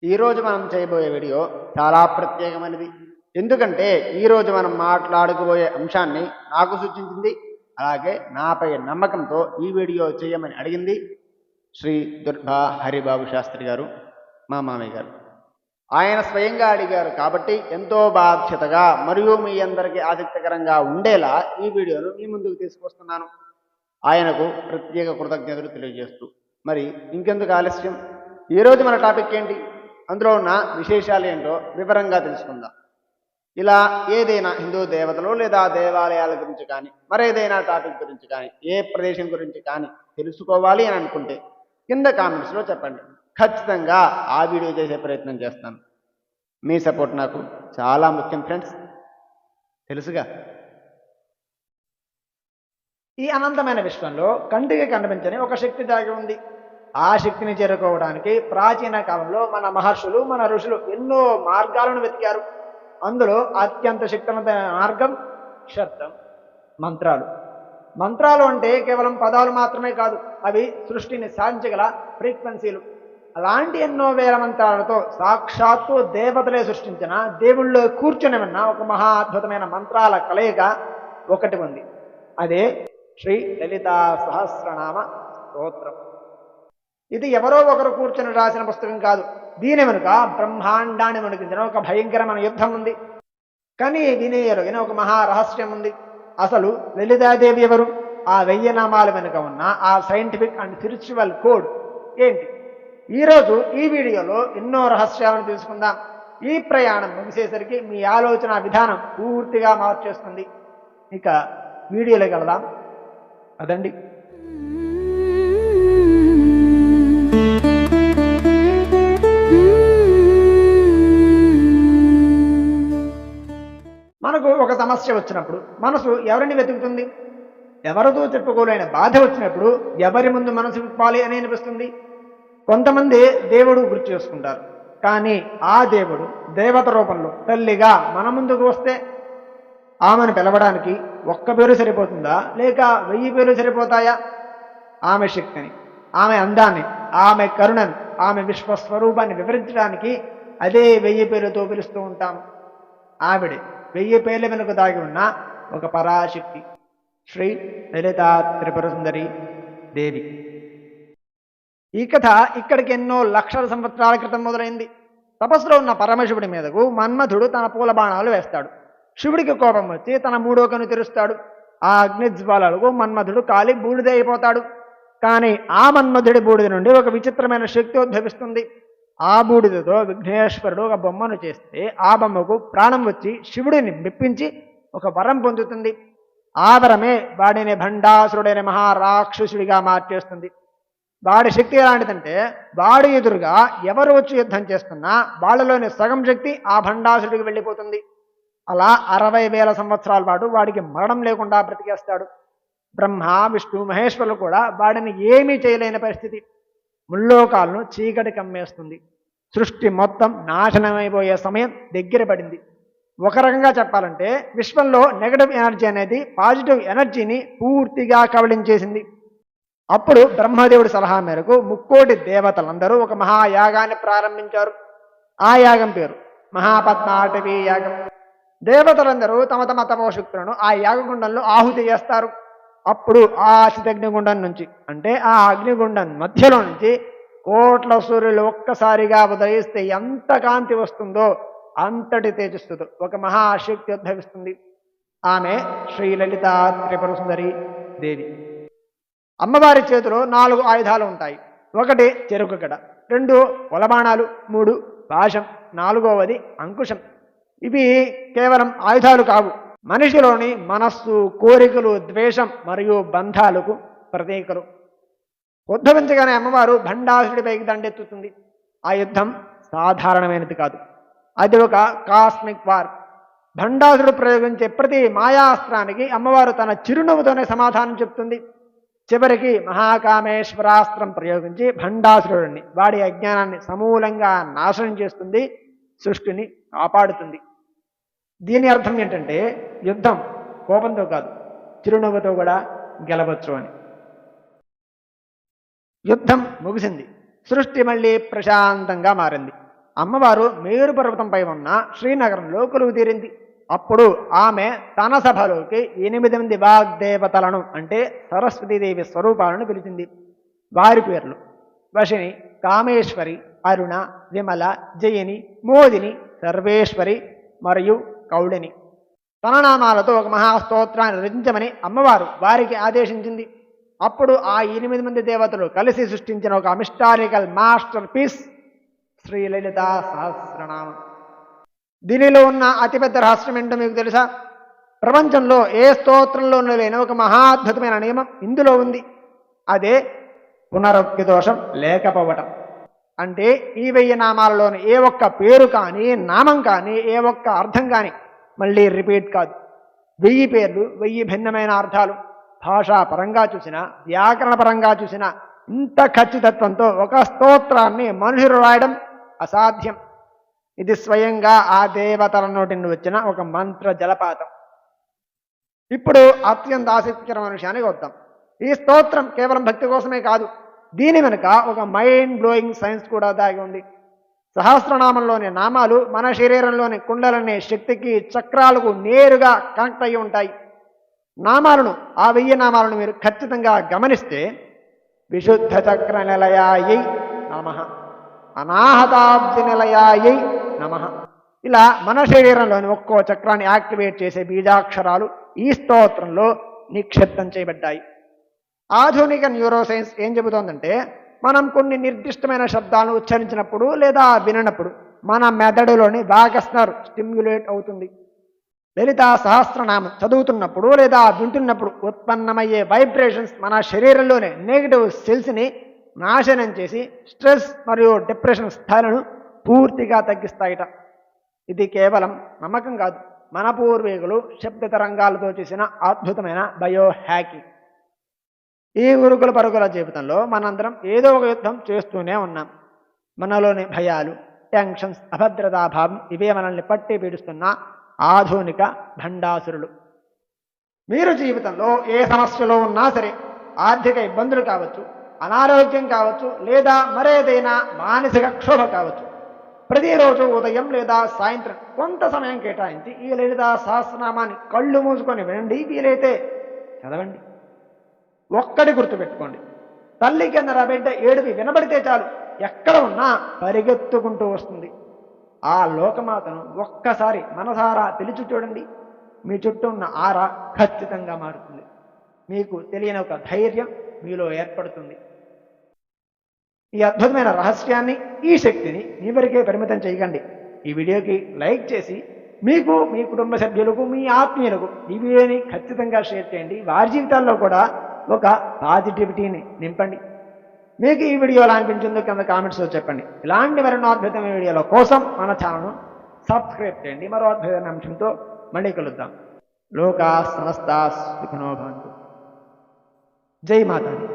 ఈరోజు మనం చేయబోయే వీడియో చాలా ప్రత్యేకమైనది. ఎందుకంటే ఈరోజు మనం మాట్లాడుకోబోయే అంశాన్ని నాకు సూచించింది, అలాగే నాపై నమ్మకంతో ఈ వీడియో చేయమని అడిగింది శ్రీ దుర్గా హరిబాబు శాస్త్రి గారు, మా మామయ్య గారు. ఆయన స్వయంగా అడిగారు కాబట్టి ఎంతో బాధ్యతగా మరియు మీ అందరికీ ఆసక్తికరంగా ఉండేలా ఈ వీడియోను మీ ముందుకు తీసుకొస్తున్నాను. ఆయనకు ప్రత్యేక కృతజ్ఞతలు తెలియజేస్తూ మరి ఇంకెందుకు ఆలస్యం, ఈరోజు మన టాపిక్ ఏంటి, అందులో ఉన్న విశేషాలు ఏంటో వివరంగా తెలుసుకుందాం. ఇలా ఏదైనా హిందూ దేవతలు లేదా దేవాలయాల గురించి కానీ మరేదైనా టాపిక్ గురించి కానీ ఏ ప్రదేశం గురించి కానీ తెలుసుకోవాలి అని అనుకుంటే కింద కామెంట్స్లో చెప్పండి. ఖచ్చితంగా ఆ వీడియో చేసే ప్రయత్నం చేస్తాను. మీ సపోర్ట్ నాకు చాలా ముఖ్యం ఫ్రెండ్స్, తెలుసుగా. ఈ అనంతమైన విశ్వంలో కంటికి కనిపించని ఒక శక్తి దాగి ఉంది. ఆ శక్తిని చేరుకోవడానికి ప్రాచీన కాలంలో మన మహర్షులు, మన ఋషులు ఎన్నో మార్గాలను వెతికారు. అందులో అత్యంత శక్తివంతమైన మార్గం శబ్దం, మంత్రాలు. మంత్రాలు అంటే కేవలం పదాలు మాత్రమే కాదు, అవి సృష్టిని సాధించగల ఫ్రీక్వెన్సీలు. అలాంటి ఎన్నో వేల మంత్రాలతో సాక్షాత్తు దేవతలే సృష్టించిన, దేవుళ్ళో కూర్చొని ఉన్న ఒక మహా అద్భుతమైన మంత్రాల కలయిక ఒకటి ఉంది. అదే శ్రీ లలితా సహస్రనామ స్తోత్రం. ఇది ఎవరో ఒకరు కూర్చొని రాసిన పుస్తకం కాదు. దీని వెనుక బ్రహ్మాండాన్ని వణికించిన ఒక భయంకరమైన యుద్ధం ఉంది. కానీ వినేయరుగిన ఒక మహారహస్యం ఉంది. అసలు లలితాదేవి ఎవరు? ఆ 1000 నామాల వెనుక ఉన్న ఆ సైంటిఫిక్ అండ్ స్పిరిచువల్ కోడ్ ఏంటి? ఈరోజు ఈ వీడియోలో ఎన్నో రహస్యాలను తెలుసుకుందాం. ఈ ప్రయాణం ముగిసేసరికి మీ ఆలోచన విధానం పూర్తిగా మార్చేస్తుంది. ఇక వీడియోలోకి వెళదాం అదండి. మనకు ఒక సమస్య వచ్చినప్పుడు మనసు ఎవరిని వెతుకుతుంది? ఎవరితో చెప్పుకోలేని బాధ వచ్చినప్పుడు ఎవరి ముందు మనసు విప్పాలి అని అనిపిస్తుంది? కొంతమంది దేవుడు గుర్తు చేసుకుంటారు, కానీ ఆ దేవుడు దేవత రూపంలో తల్లిగా మన ముందుకు వస్తే ఆమెను పిలవడానికి ఒక్క పేరు సరిపోతుందా, లేక 1000 పేర్లు సరిపోతాయా? ఆమె శక్తిని, ఆమె అందాన్ని, ఆమె కరుణను, ఆమె విశ్వస్వరూపాన్ని వివరించడానికి అదే 1000 పేర్లతో పిలుస్తూ ఉంటాం. ఆవిడే 1000 పేర్ల వెనుక దాగి ఉన్న ఒక పరాశక్తి, శ్రీ లలితా త్రిపుర సుందరి దేవి. ఈ కథ ఇక్కడికి ఎన్నో లక్షల సంవత్సరాల క్రితం మొదలైంది. తపస్సులో ఉన్న పరమశివుడి మీదకు మన్మధుడు తన పూల బాణాలు వేస్తాడు. శివుడికి కోపం వచ్చి తన 3వ కన్ను తెరుస్తాడు. ఆ అగ్నిజ్వాలలకు మన్మధుడు కాలి బూడిద అయిపోతాడు. కానీ ఆ మన్మధుడి బూడిద నుండి ఒక విచిత్రమైన శక్తి ఉద్భవిస్తుంది. ఆ బూడిదతో విఘ్నేశ్వరుడు ఒక బొమ్మను చేస్తే ఆ బొమ్మకు ప్రాణం వచ్చి శివుడిని మెప్పించి ఒక వరం పొందుతుంది. ఆ వరమే వాడిని భండాసురుడైన మహారాక్షసుడిగా మార్చేస్తుంది. వాడి శక్తి ఎలాంటిదంటే, వాడి ఎదురుగా ఎవరు వచ్చి యుద్ధం చేస్తున్నా వాళ్ళలోని సగం శక్తి ఆ భండాసుడికి వెళ్ళిపోతుంది. అలా 60,000 సంవత్సరాల పాటు వాడికి మరణం లేకుండా బ్రతికేస్తాడు. బ్రహ్మ, విష్ణు, మహేశ్వరులు కూడా వాడిని ఏమీ చేయలేని పరిస్థితి. ముల్లోకాలను చీకటి కమ్మేస్తుంది. సృష్టి మొత్తం నాశనమైపోయే సమయం దగ్గర పడింది. ఒక రకంగా చెప్పాలంటే విశ్వంలో నెగటివ్ ఎనర్జీ అనేది పాజిటివ్ ఎనర్జీని పూర్తిగా కబళించేసింది. అప్పుడు బ్రహ్మదేవుడి సలహా మేరకు 3,000,000 దేవతలందరూ ఒక మహాయాగాన్ని ప్రారంభించారు. ఆ యాగం పేరు మహాపద్మాటవీ యాగం. దేవతలందరూ తమ తమ తపోశక్తులను ఆ యాగగుండంలో ఆహుతి చేస్తారు. అప్పుడు ఆ చితగ్నిగుండం నుంచి, అంటే ఆ అగ్నిగుండం మధ్యలో నుంచి కోట్ల సూర్యులు ఒక్కసారిగా ఉదయిస్తే ఎంత కాంతి వస్తుందో అంతటి తేజస్సుతో ఒక మహాశక్తి ఉద్భవిస్తుంది. ఆమె శ్రీ లలితా త్రిపుర సుందరి దేవి. అమ్మవారి చేతిలో 4 ఆయుధాలు ఉంటాయి. 1 చెరుకు గడ, 2 పొలబాణాలు, 3 పాశం, 4వది అంకుశం. ఇవి కేవలం ఆయుధాలు కావు, మనిషిలోని మనస్సు, కోరికలు, ద్వేషం మరియు బంధాలకు ప్రతీకలు. ఉద్భవించగానే అమ్మవారు భండాసుడిపైకి దండెత్తుతుంది. ఆ యుద్ధం సాధారణమైనది కాదు, అది ఒక కాస్మిక్ వార్. భండాసుడు ప్రయోగించే ప్రతి మాయాస్త్రానికి అమ్మవారు తన చిరునవ్వుతోనే సమాధానం చెప్తుంది. చివరికి మహాకామేశ్వరాస్త్రం ప్రయోగించి భండాసురుడిని, వాడి అజ్ఞానాన్ని సమూలంగా నాశనం చేస్తుంది, సృష్టిని కాపాడుతుంది. దీని అర్థం ఏంటంటే యుద్ధం కోపంతో కాదు, చిరునవ్వుతో కూడా గెలవచ్చు అని. యుద్ధం ముగిసింది. సృష్టి మళ్ళీ ప్రశాంతంగా మారింది. అమ్మవారు మేరు పర్వతంపై ఉన్న శ్రీనగరంలో కొలువు తీరింది. అప్పుడు ఆమె తన సభలోకి 8 వాగ్దేవతలను అంటే సరస్వతీదేవి స్వరూపాలను పిలిచింది. వారి పేర్లు వశిని, కామేశ్వరి, అరుణ, విమల, జయిని, మోదిని, సర్వేశ్వరి మరియు కౌళిని. తన నామాలతో ఒక మహాస్తోత్రాన్ని రచించమని అమ్మవారు వారికి ఆదేశించింది. అప్పుడు ఆ 8 దేవతలు కలిసి సృష్టించిన ఒక మిస్టారికల్ మాస్టర్ పీస్ శ్రీ లలితా సహస్రనామం. దీనిలో ఉన్న అతిపెద్ద రహస్యం ఏంటో మీకు తెలుసా? ప్రపంచంలో ఏ స్తోత్రంలోనూ లేని ఒక మహాద్భుతమైన నియమం ఇందులో ఉంది. అదే పునరుక్తి దోషం లేకపోవటం. అంటే ఈ 1000 నామాలలోని ఏ ఒక్క పేరు కానీ, నామం కానీ, ఏ ఒక్క అర్థం కానీ మళ్ళీ రిపీట్ కాదు. 1000 పేర్లు, 1000 భిన్నమైన అర్థాలు. భాషా పరంగా చూసినా, వ్యాకరణ పరంగా చూసినా ఇంత ఖచ్చితత్వంతో ఒక స్తోత్రాన్ని మనుషులు రాయడం అసాధ్యం. ఇది స్వయంగా ఆ దేవతల నోటి నుండి వచ్చిన ఒక మంత్ర జలపాతం. ఇప్పుడు అత్యంత ఆసక్తికరమైన విషయానికి వద్దాం. ఈ స్తోత్రం కేవలం భక్తి కోసమే కాదు, దీని వెనుక ఒక మైండ్ బ్లోయింగ్ సైన్స్ కూడా దాగి ఉంది. సహస్రనామంలోని నామాలు మన శరీరంలోని కుండలనే శక్తికి, చక్రాలకు నేరుగా కనెక్ట్ అయ్యి ఉంటాయి. నామాలను, ఆ 1000 నామాలను మీరు ఖచ్చితంగా గమనిస్తే విశుద్ధ చక్ర నిలయాయై నమః, అనాహతాబ్ది నిలయాయై నమః, ఇలా మన శరీరంలోని ఒక్కో చక్రాన్ని యాక్టివేట్ చేసే బీజాక్షరాలు ఈ స్తోత్రంలో నిక్షిప్తం చేయబడ్డాయి. ఆధునిక న్యూరోసైన్స్ ఏం చెబుతోందంటే, మనం కొన్ని నిర్దిష్టమైన శబ్దాలను ఉచ్చరించినప్పుడు లేదా వినప్పుడు మన మెదడులోని వాగస్ నర్వ్ స్టిమ్యులేట్ అవుతుంది. లలితా సహస్రనామం చదువుతున్నప్పుడు లేదా వింటున్నప్పుడు ఉత్పన్నమయ్యే వైబ్రేషన్స్ మన శరీరంలోని నెగిటివ్ సెల్స్ని నాశనం చేసి స్ట్రెస్ మరియు డిప్రెషన్ స్థాయిలను పూర్తిగా తగ్గిస్తాయిట. ఇది కేవలం నమ్మకం కాదు, మన పూర్వీకులు శబ్ద తరంగాలతో చేసిన అద్భుతమైన బయో హ్యాకింగ్. ఈ ఉరుకుల పరుగుల జీవితంలో మనందరం ఏదో ఒక యుద్ధం చేస్తూనే ఉన్నాం. మనలోని భయాలు, టెన్షన్స్, అభద్రతాభావం ఇవే మనల్ని పట్టి పీడిస్తున్న ఆధునిక భండాసురులు. మీరు జీవితంలో ఏ సమస్యలో ఉన్నా సరే, ఆర్థిక ఇబ్బందులు కావచ్చు, అనారోగ్యం కావచ్చు, లేదా మరేదైనా మానసిక క్షోభ కావచ్చు, ప్రతిరోజు ఉదయం లేదా సాయంత్రం కొంత సమయం కేటాయించి ఈ లలితా సహస్రనామాన్ని కళ్ళు మూసుకొని వినండి, వీలైతే చదవండి. ఒక్కటి గుర్తుపెట్టుకోండి, తల్లి కింద బిడ్డ ఏడుపు వినబడితే చాలు, ఎక్కడ ఉన్నా పరిగెత్తుకుంటూ వస్తుంది. ఆ లోకమాతను ఒక్కసారి మనసారా పిలిచి చూడండి, మీ చుట్టూ ఉన్న ఆరా ఖచ్చితంగా మారుతుంది. మీకు తెలియని ఒక ధైర్యం మీలో ఏర్పడుతుంది. ఈ అద్భుతమైన రహస్యాన్ని, ఈ శక్తిని మీ వరకే పరిమితం చేయకండి. ఈ వీడియోకి లైక్ చేసి మీకు, మీ కుటుంబ సభ్యులకు, మీ ఆత్మీయులకు ఈ వీడియోని ఖచ్చితంగా షేర్ చేయండి. వారి జీవితాల్లో కూడా ఒక పాజిటివిటీని నింపండి. మీకు ఈ వీడియో ఎలా అనిపించిందో కింద కామెంట్స్లో చెప్పండి. ఇలాంటి మరెన్నో అద్భుతమైన వీడియోల కోసం మన ఛానల్ను సబ్స్క్రైబ్ చేయండి. మరో అద్భుతమైన అంశంతో మళ్ళీ కలుద్దాం. లోకా సమస్తా సుఖినో భవంతు. జై మాతాది.